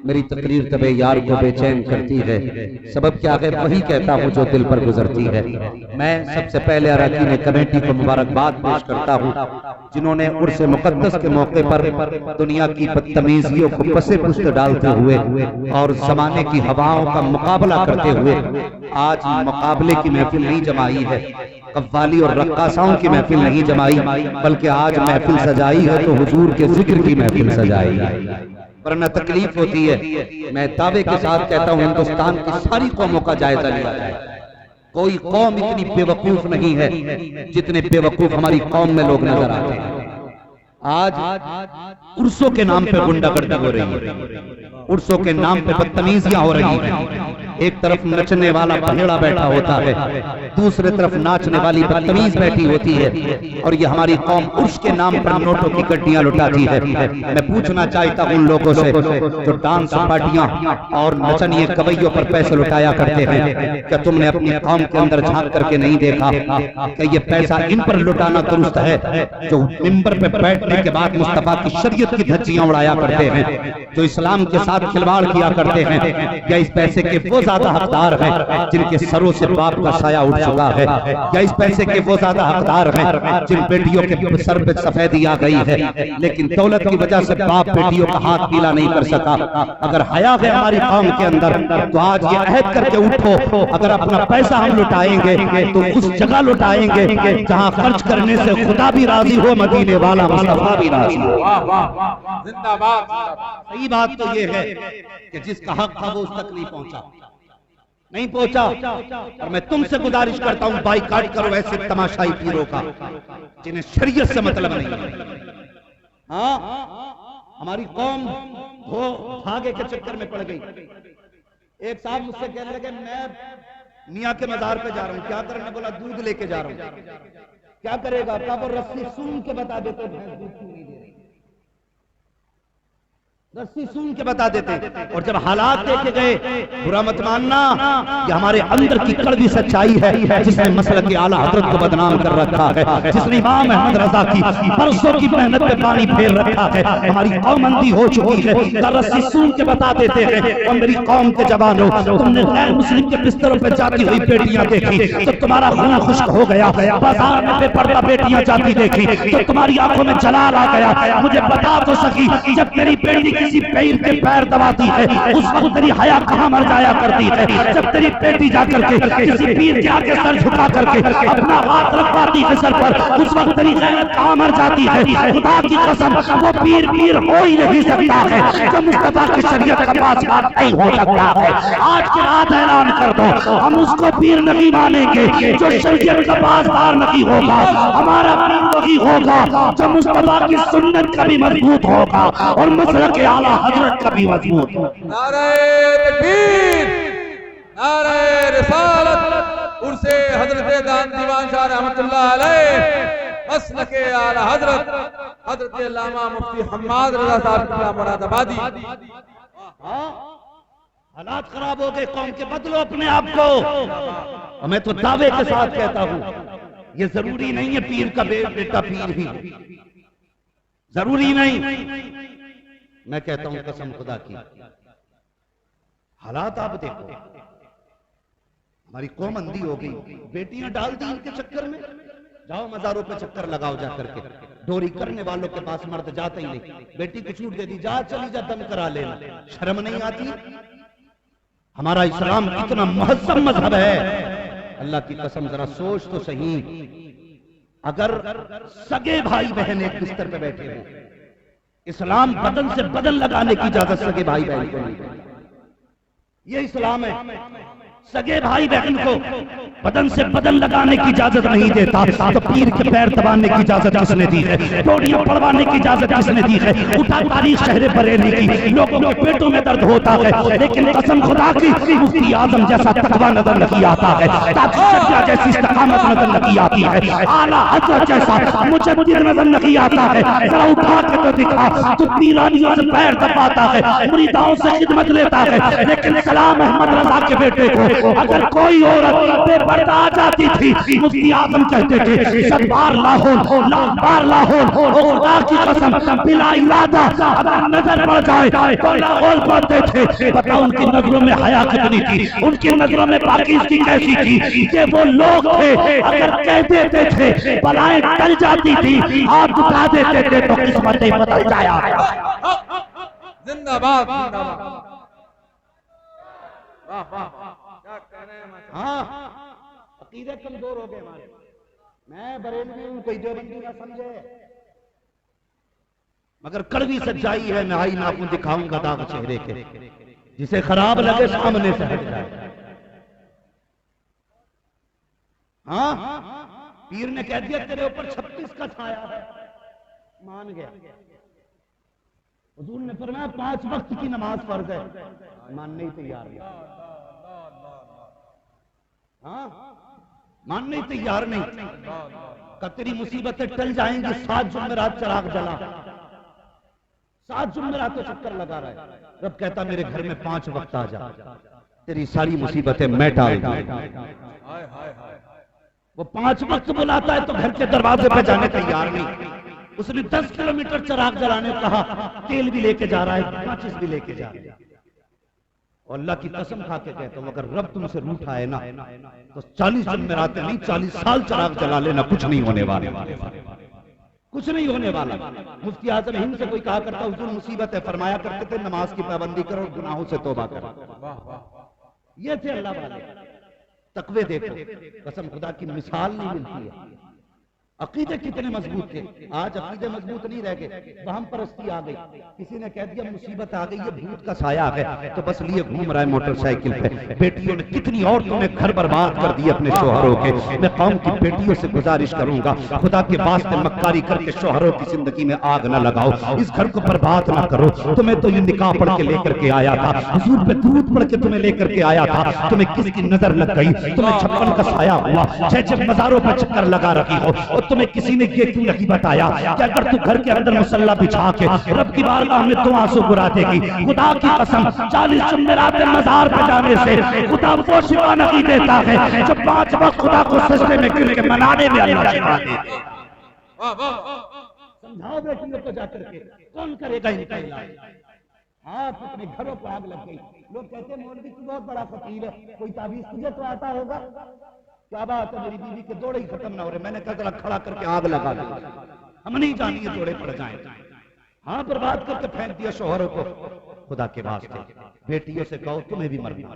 मेरी तकरीर तबे यार को बेचैन करती है, सबब क्या है वही कहता हूँ जो दिल पर गुजरती है। मैं सबसे पहले अरकान कमेटी को मुबारकबाद पेश करता हूँ जिन्होंने उर्स मुक़द्दस के मौके पर दुनिया की बदतमीजियों को पसे पुश्त डालते हुए और जमाने की हवाओं का मुकाबला करते हुए आज मुकाबले की महफिल नहीं जमाई है, कव्वाली और रक्कासाओं की महफिल नहीं जमाई, बल्कि आज महफिल सजाई है तो हुजूर के जिक्र की महफिल सजाई है। वरना तकलीफ होती है। मैं दावे के साथ कहता हूं हिंदुस्तान की सारी कौमों का जायजा लिया जाए, कोई कौम इतनी बेवकूफ नहीं है जितने बेवकूफ हमारी कौम में लोग नजर आते हैं। आज उर्सों के नाम पे गुंडागर्दी हो रही है, उर्सों के नाम पे बदतमीजियां हो रही हैं। एक तरफ नचने वाला बहेड़ा बैठा होता है, दूसरे तरफ नाचने वाली बदतमीज बैठी होती है, और ये हमारी कौम उर्स के नाम पर नोटों की गड्डियां लुटाती है। मैं पूछना चाहता हूं उन लोगों से जो डांस पार्टियां और नचनिए कवैयों पर पैसे लुटाया करते हैं, क्या तुमने अपनी कौम के अंदर झांक करके नहीं देखा कि ये पैसा इन पर लुटाना दुरुस्त है जो मिंबर पे बैठने के बाद मुस्तफा की शरीयत की धज्जियां उड़ाया करते हैं, जो इस्लाम के साथ खिलवाड़ किया करते हैं? क्या इस पैसे के वो ज्यादा हकदार हैं जिनके सरों से बाप का साया उठ चुका है? क्या इस पैसे के वो ज्यादा हकदार हैं जिन बेटियों के सर पे सफेदी आ गई है, लेकिन दौलत की वजह से बाप बेटियों का हाथ पीला नहीं कर सका? अगर हया है हमारी कौम के अंदर तो आज ये अहद करके उठो, अगर अपना पैसा हम लुटाएंगे तो उस जगह लुटाएंगे जहां खर्च करने से खुदा भी राजी हो, मदीने वाला मुस्तफा भी राजी हो। सही बात तो ये है कि जिसका हक था वो उस तक नहीं पहुंचा। और मैं तुमसे गुजारिश करता हूं बाइकाट करो ऐसे तमाशाई पीरों का जिन्हें शरीयत से मतलब नहीं है। हाँ, हमारी कौम भागे के चक्कर में पड़ गई। एक साहब मुझसे कहने लगे मैं मियाँ के मजार पे जा रहा हूँ, क्या करने? बोला दूध लेके जा रहा हूँ। क्या करेगा? क्या वो रस्सी सूंघ के बता देते भैंस दूध क्यों नहीं दे रही, रस्सी सूंघ के बता देते। और जब हालात देखे गए, बुरा मत मानना, ये हमारे अंदर की कड़वी सच्चाई है जिसने मसलक आला हजरत को बदनाम कर रखा है, जिसने इमाम अहमद रजा की बरसों की मेहनत पे पानी फेर रखा है। हमारी कौम अंधी हो चुकी है, रस्सी सूंघ के बता देते हैं। और मेरी कौम के जवानों, तुमने गैर मुस्लिम के बिस्तरों पर जाती हुई बेटियां देखी तो तुम्हारा खून खुश्क हो गया, बाजार में बेपर्दा बेटियां जाती देखी तो तुम्हारी आंखों में जलाल आ गया। मुझे बता तो सकी, जब तेरी बेटी किसी पैर के पैर दबाती है उस वक्त तेरी हया कहां मर जाया करती है? जब तेरी बेटी जाकर के किसी पीर के आगे सर झुका करके अपना हाथ रखवाती है सर पर, उस वक्त तेरी गैरत कहां मर जाती है? खुदा की कसम, वो पीर हो ही नहीं सकता है जो मुस्तफा की शरीयत का पासबान नहीं हो सकता है। आज के रात ऐलान कर दो, हम उसको पीर नहीं मानेंगे जो शरीयत का पासदार नहीं होगा। हमारा पीर वही होगा जो मुस्तफा की सुन्नत का भी मजबूत होगा और मसलक आला हजरत का भी मजबूत। नारे तकबीर, नारे रिसालत, उर्से हजरत दान दीवान शाह रहमतुल्लाह अलैह, मसलके आला हजरत हजरत अल्लामा मुफ्ती हम्माद रजा साहब की मुरादाबादी। हालात खराब हो गए कौम के, बदलो अपने आप को। और मैं तो दावे के साथ कहता हूं, ये जरूरी नहीं है पीर का बेटा पीर ही, जरूरी नहीं। मैं कहता हूं कसम खुदा की, हालात आप देखो, हमारी कौम अंधी हो गई। बेटियां डाल दी इनके चक्कर में, जाओ मजारों पे चक्कर लगाओ जा करके, डोरी करने वालों के पास मर्द जाते ही नहीं। बेटी को छूट दे दी, जा चली जा दम करा लेना, शर्म नहीं आती? हमारा इस्लाम इतना महज़्ज़ब मजहब है, अल्लाह की कसम जरा सोच तो सही। अगर सगे भाई बहन एक बिस्तर पे बैठे हो, इस्लाम बदन से बदन लगाने की इजाजत सगे भाई बहन को नहीं देता। ये इस्लाम है। सगे भाई बहन को बदन से बदन लगाने की इजाजत नहीं देता तो पीर के पैर दबाने की इजाजत किसने दी है? डोरियां पड़वाने की इजाजत किसने दी है? उठा तारीख शहर बरेली की, लोगों के पेटों में दर्द होता है, लेकिन कसम खुदा की मुफ्ती आजम जैसा तकवा नजर नहीं आता है, ताकत जैसी इस्तिकामत नजर नहीं आती है, आला हजरत जैसा मुजद्दिद नजर नहीं आता है। जरा उठा के तो दिखा, तू पीरानियों से पैर दबाता है, मुरीदाओं से खिदमत लेता है, लेकिन सलाम अहमद रजा के बेटे को अगर कोई औरत बेपर्दा आ जाती थी, मुफ्ती आजम कहते थे 7 बार लाहौर, लाख बार लाहौर, खुदा की कसम बिला इरादा अगर नजर पड़ जाए तो लाहौर पढ़ते थे। बताओ उनकी नजरों में हया कितनी थी, उनकी नजरों में पाकिस्तानी कैसी थी। ये वो लोग थे अगर कह देते थे बलाएं टल जाती थी, हाथ उठा देते थे तो किस्मतें बदल जाया। जिंदाबाद जिंदाबाद। वाह वाह क्या कह रहे हैं माशाअल्लाह। हाँ, अकीदे कमजोर हो गए हमारे। मैं बरेलवी हूं, कोई देवबंदी ना समझे, मगर कड़वी सच्चाई है। मैं आई नाखून दिखाऊंगा दाग चेहरे के, जिसे खराब लगे सामने से हट जाए। हाँ, पीर ने कह दिया तेरे ऊपर 26 का छाया है, मान गया। हुजूर ने फरमाया 5 वक्त की नमाज फर्ज है, मानने ही तैयार नहीं। हाँ, मानने ही तैयार नहीं। कब तेरी मुसीबतें टल जाएंगी, 7 जुमेरात चिराग जला, 7 जुमेरात तो चक्कर लगा रहा है। रब कहता मेरे घर में 5 वक्त आ जा, तेरी सारी मुसीबतें मैं टाल दूंगा। वो 5 वक्त बुलाता है तो घर के दरवाजे पे जाने तैयार नहीं। उसने 10 किलोमीटर चिराग जलाने कहा, तेल भी लेके जा रहा है, माचिस भी लेके जा रहा है। और अल्लाह की कसम खा के कहता हूं, अगर रब तुमसे रूठा है ना तो 40 जुमेरातें नहीं 40 साल चिराग जला लेना, कुछ नहीं होने वाला, कुछ नहीं होने वाला। मुफ्ती आजम हिंद से कोई कहा करता हुजूर मुसीबत है, फरमाया करते थे नमाज की पाबंदी करो, गुनाहों से तौबा करो। ये थे अल्लाह वाले। तकवे देखो, कसम खुदा की मिसाल नहीं मिलती है। अकीदे कितने मजबूत थे, आज अकीदे मजबूत नहीं रह गए, वहम परस्ती आ गई। किसी ने कह दिया मुसीबत आ गई, ये भूत का साया आ गया, तो बस लिए घूम रहा है मोटरसाइकिल पे। बेटियों ने, कितनी औरतों ने घर बर्बाद कर दिए अपने शोहरों के। मैं कौम की बेटियों से गुजारिश करूंगा, खुदा के वास्ते मक्कारी करके शोहरों की जिंदगी में आग न लगाओ, इस घर को बर्बाद ना करो। तुम्हें तो ये निकाह पढ़ के लेकर के आया था, हुजूर पे दुरूद पढ़ के तुम्हें लेकर के आया था, तुम्हें किसकी नजर लग गई, तुम्हें 56 का साया हुआ, 6 मजारों पर चक्कर लगा रखी हो, और तुम्हें किसी ने ये क्यों नहीं बताया कि अगर तू घर के अंदर मुसल्ला बिछा के रब की बारगाह में तो आंसू गिरा देगी, खुदा की कसम 40 जुमेरात मजार पे जाने से खुदा वो शिफा नहीं देता है जो 5 वक्त खुदा को सजदे में गिर के मनाने में अल्लाह शिफा देता है। समझाओ बेटियों को जाकर के, कौन करेगा इनका इलाज? आप अपने घरों पर आग लग गई। लोग कहते हैं मौलवी तू बहुत बड़ा फकीर है, कोई ताबीज तुझे तो आता होगा। क्या बात है, मेरी बीवी के दौड़े ही खत्म ना हो रहे, मैंने कहा जरा खड़ा करके आग लगा दे, हम नहीं जानिए दौड़े पड़ जाए। हाँ, बर्बाद करके फेंक दिया शोहरों को। खुदा के वास्ते बेटियों से कहो तुम्हें भी मरना,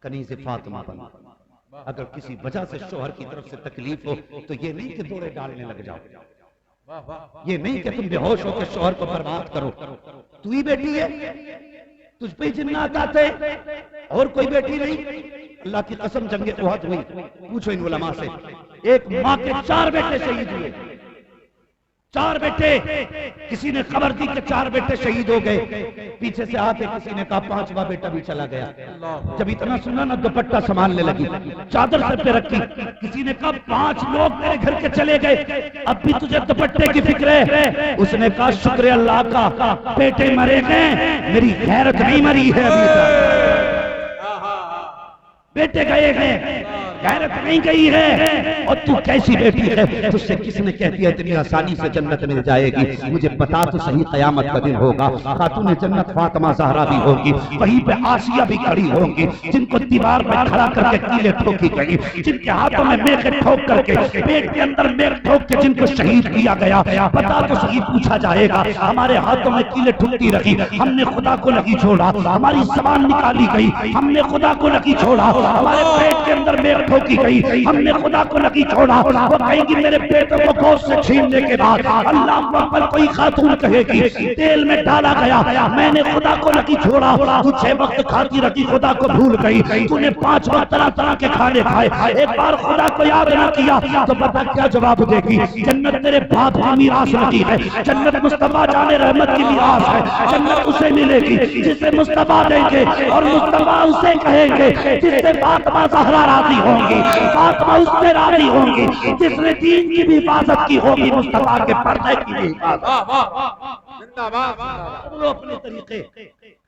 कनीज़े फातिमा बन। अगर किसी वजह से शोहर की तरफ से तकलीफ हो तो ये नहीं कि दौड़े डालने लग जाओ, ये नहीं कि तुम बेहोश होकर शोहर को बर्बाद करो। तू ही बेटी है, तुझ पे जिन्नात आते और कोई बेटी नहीं। अल्लाह की कसम जंगे उहद हुई, पूछो इन उलमा से, एक माँ के 4 बेटे शहीद हुए, 4 बेटे। किसी ने खबर दी कि 4 बेटे शहीद हो गए, पीछे से आते किसी ने कहा 5वां बेटा भी चला गया। जब इतना सुना ना दुपट्टा संभालने लगी, चादर सर पे रखी। किसी ने कहा 5 लोग मेरे घर के चले गए, अब भी तुझे दुपट्टे की फिक्र है? उसने कहा शुक्र अल्लाह का, बेटे मरे गए, मेरी गैरत नहीं मरी है अभी तक। बेटे गए हैं, गैरत नहीं गई है। और तू कैसी बेटी है, तुझसे किसने कह दिया इतनी आसानी से जन्नत मिल जाएगी? मुझे बता तो सही, कयामत का दिन होगा, खातून जन्नत फातिमा ज़हरा भी होगी, वहीं पे आसिया भी खड़ी होंगी, जिनको दीवार में खड़ा करके कीले ठोकी गई, जिनके हाथों में मेखे ठोक करके, पेट के अंदर मेख ठोक के जिनको शहीद किया गया। बता तो सही, पूछा जाएगा हमारे हाथों में कीले ठुकती रही, हमने खुदा को नहीं छोड़ा, हमारी ज़बान निकाली गई, हमने खुदा को नहीं छोड़ा, हमारे पेट के अंदर मेख ठोकी गई, हमने खुदा को नहीं छोड़ा। वो कहेंगी मेरे बेटों को गोश्त से छीनने के बाद अल्लाह पर कोई खातून कहेगी तेल में डाला गया, मैंने खुदा को नहीं छोड़ा। तू 6 वक्त खाती रखी, खुदा को भूल गई, तूने 5 वक्त तरह तरह के खाने खाए, एक बार खुदा को याद ना किया तो पता क्या जवाब देगी? जन्नत तेरे बाप की मीरास नहीं है, जन्नत मुस्तफा जाने रहमत की मीरास है। जन्नत उसे मिलेगी जिसे मुस्तफा देंगे, और मुस्तफा उसे कहेंगे जिससे फातिमा ज़हरा राजी होंगी, फातिमा उससे राजी होंगी जिसने दीन की भी हिफाजत की होगी, मुस्तफा के पर्दे की भी हिफाजत। वो अपने तरीके,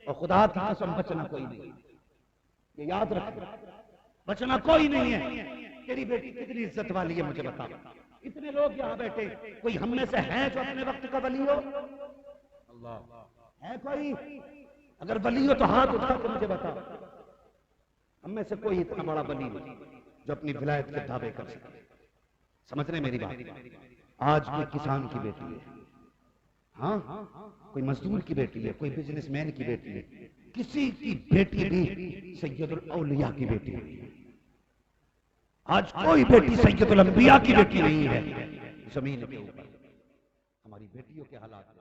और खुदा की कसम बचना कोई नहीं, ये याद रखना। बचना कोई नहीं है। तेरी बेटी कितनी इज्जत वाली है मुझे बता। इतने लोग यहाँ बैठे, कोई हम में से है जो अपने वक्त का वली हो? है कोई? अगर वली हो तो हाथ उठा के मुझे बता। हम में से कोई इतना बड़ा वली नहीं जो अपनी विलायत के दावे कर सके। समझ रहे मेरी बात? आज कोई किसान की बेटी है, हाँ, कोई मजदूर की बेटी है, कोई बिजनेसमैन की बेटी है, किसी की बेटी भी सैयदुल औलिया की बेटी है। आज कोई बेटी सैयदुल अंबिया की बेटी नहीं है जमीन के ऊपर। हमारी बेटियों के हालात